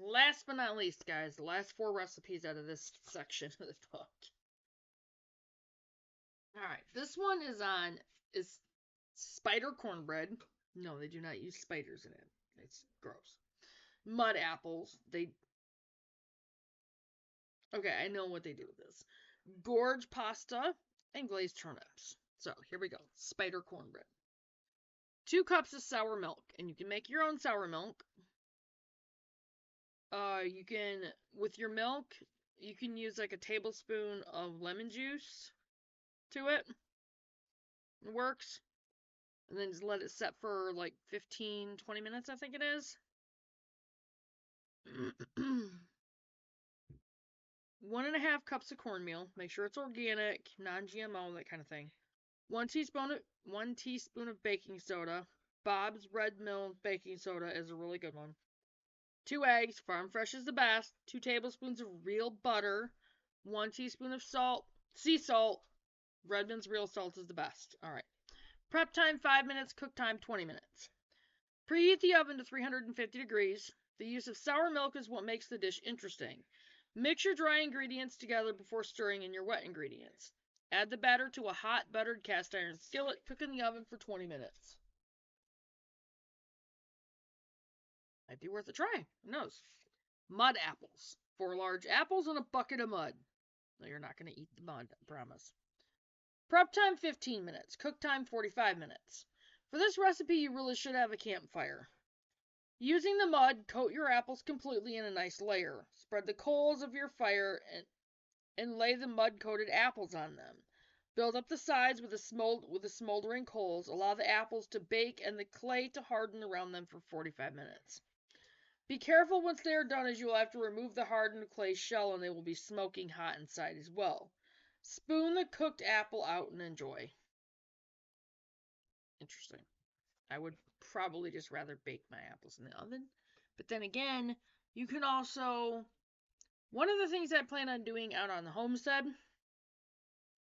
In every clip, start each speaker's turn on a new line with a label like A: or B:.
A: Last but not least, guys, the last 4 recipes out of this section of the book. Alright, this one is spider cornbread. No, they do not use spiders in it. It's gross. Mud apples. Okay, I know what they do with this. Gorge pasta and glazed turnips. So, here we go. Spider cornbread. 2 cups of sour milk, and you can make your own sour milk. You can, with your milk, you can use like a tablespoon of lemon juice to it. It works. And then just let it set for like 15, 20 minutes, I think it is. 1.5 cups of cornmeal. Make sure it's organic, non-GMO, that kind of thing. 1 teaspoon of baking soda. Bob's Red Mill baking soda is a really good one. 2 eggs. Farm fresh is the best. 2 tablespoons of real butter. 1 teaspoon of salt. Sea salt. Redmond's real salt is the best. Alright. Prep time 5 minutes. Cook time 20 minutes. Preheat the oven to 350 degrees. The use of sour milk is what makes the dish interesting. Mix your dry ingredients together before stirring in your wet ingredients. Add the batter to a hot buttered cast iron skillet. Cook in the oven for 20 minutes. Might be worth a try. Who knows? Mud apples. 4 large apples and a bucket of mud. No, you're not going to eat the mud, I promise. Prep time 15 minutes. Cook time 45 minutes. For this recipe, you really should have a campfire. Using the mud, coat your apples completely in a nice layer. Spread the coals of your fire and lay the mud-coated apples on them. Build up the sides with the smoldering coals. Allow the apples to bake and the clay to harden around them for 45 minutes. Be careful once they are done, as you will have to remove the hardened clay shell and they will be smoking hot inside as well. Spoon the cooked apple out and enjoy. Interesting. I would probably just rather bake my apples in the oven. But then again, you can also... One of the things I plan on doing out on the homestead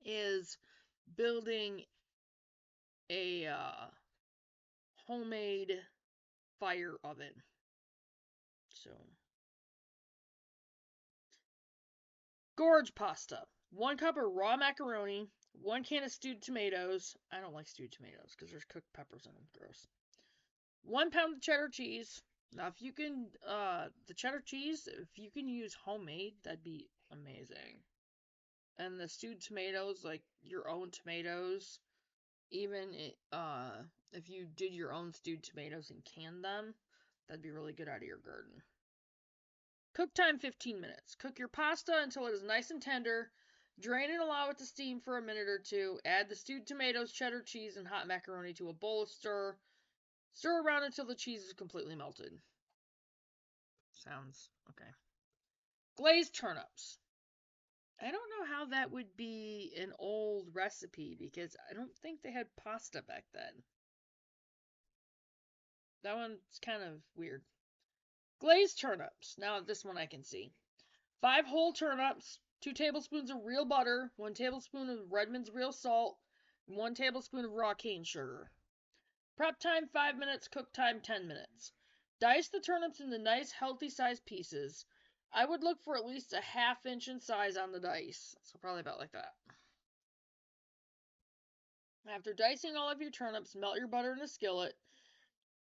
A: is building a homemade fire oven. So, gorge pasta. 1 cup of raw macaroni. 1 can of stewed tomatoes. I don't like stewed tomatoes because there's cooked peppers in them. Gross. 1 pound of cheddar cheese. Now, if you can, the cheddar cheese, if you can use homemade, that'd be amazing. And the stewed tomatoes, like your own tomatoes, even if you did your own stewed tomatoes and canned them, that'd be really good out of your garden. Cook time 15 minutes. Cook your pasta until it is nice and tender. Drain and allow it to steam for a minute or 2. Add the stewed tomatoes, cheddar cheese, and hot macaroni to a bowl of stir. Stir around until the cheese is completely melted. Sounds okay. Glazed turnips. I don't know how that would be an old recipe because I don't think they had pasta back then. That one's kind of weird. Glazed turnips. Now this one I can see. 5 whole turnips, 2 tablespoons of real butter, 1 tablespoon of Redmond's real salt, and 1 tablespoon of raw cane sugar. Prep time 5 minutes, cook time 10 minutes. Dice the turnips into nice, healthy sized pieces. I would look for at least a 1/2 inch in size on the dice. So probably about like that. After dicing all of your turnips, melt your butter in a skillet.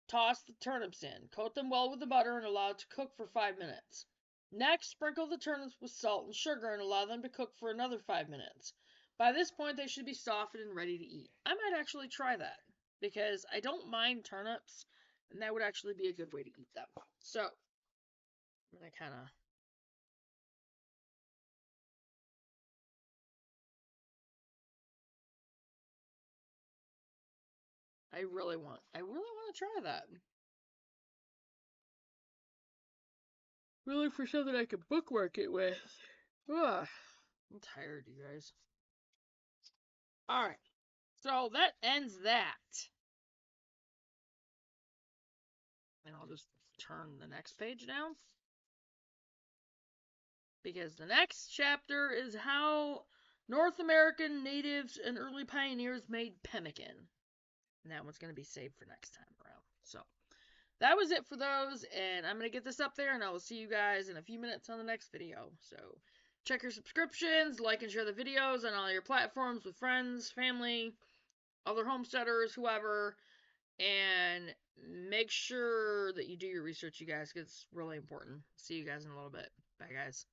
A: Toss the turnips in. Coat them well with the butter and allow it to cook for 5 minutes. Next, sprinkle the turnips with salt and sugar and allow them to cook for another 5 minutes. By this point, they should be softened and ready to eat. I might actually try that because I don't mind turnips, and that would actually be a good way to eat them. So, I'm going to kind of... I really want to try that. Really for something I could bookmark it with. Ugh, I'm tired, you guys. Alright, so that ends that. And I'll just turn the next page down. Because the next chapter is how North American natives and early pioneers made pemmican. And that one's going to be saved for next time around. So, that was it for those, and I'm going to get this up there, and I will see you guys in a few minutes on the next video. So check your subscriptions, like and share the videos on all your platforms with friends, family, other homesteaders, whoever, and make sure that you do your research, you guys, because it's really important. See you guys in a little bit. Bye, guys.